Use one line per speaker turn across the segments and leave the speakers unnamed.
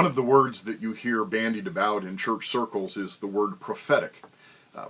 One of the words that you hear bandied about in church circles is the word prophetic.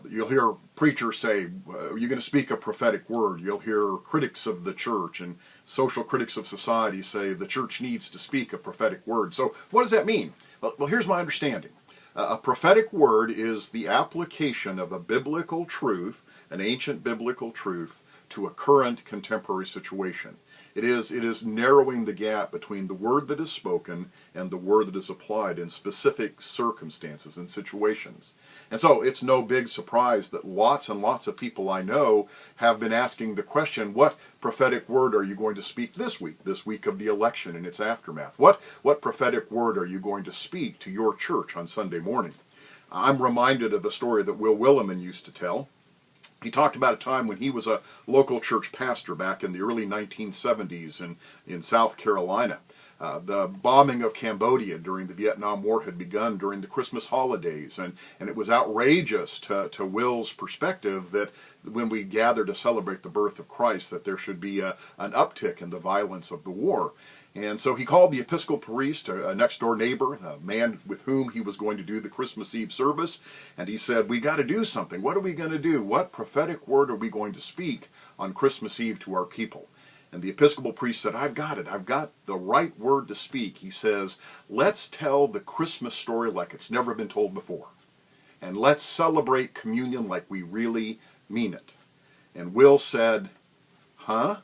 You'll hear preachers say, are you going to speak a prophetic word? You'll hear critics of the church and social critics of society say the church needs to speak a prophetic word. So what does that mean? Well, here's my understanding. A prophetic word is the application of a biblical truth, an ancient biblical truth, to a current contemporary situation. It is narrowing the gap between the word that is spoken and the word that is applied in specific circumstances and situations. And so it's no big surprise that lots and lots of people I know have been asking the question, what prophetic word are you going to speak this week of the election and its aftermath? What prophetic word are you going to speak to your church on Sunday morning? I'm reminded of a story that Will Willimon used to tell. He talked about a time when he was a local church pastor back in the early 1970s in South Carolina. The bombing of Cambodia during the Vietnam War had begun during the Christmas holidays, and it was outrageous to Will's perspective that when we gather to celebrate the birth of Christ, that there should be an uptick in the violence of the war. And so he called the Episcopal priest, a next-door neighbor, a man with whom he was going to do the Christmas Eve service, and he said, we got to do something. What are we going to do? What prophetic word are we going to speak on Christmas Eve to our people? And the Episcopal priest said, I've got it. I've got the right word to speak. He says, let's tell the Christmas story like it's never been told before. And let's celebrate communion like we really mean it. And Will said, huh?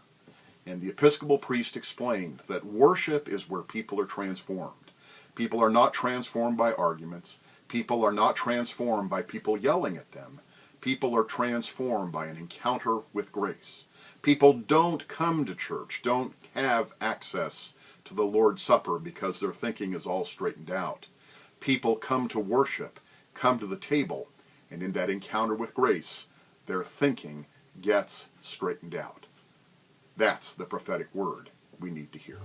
And the Episcopal priest explained that worship is where people are transformed. People are not transformed by arguments. People are not transformed by people yelling at them. People are transformed by an encounter with grace. People don't come to church, don't have access to the Lord's Supper because their thinking is all straightened out. People come to worship, come to the table, and in that encounter with grace, their thinking gets straightened out. That's the prophetic word we need to hear.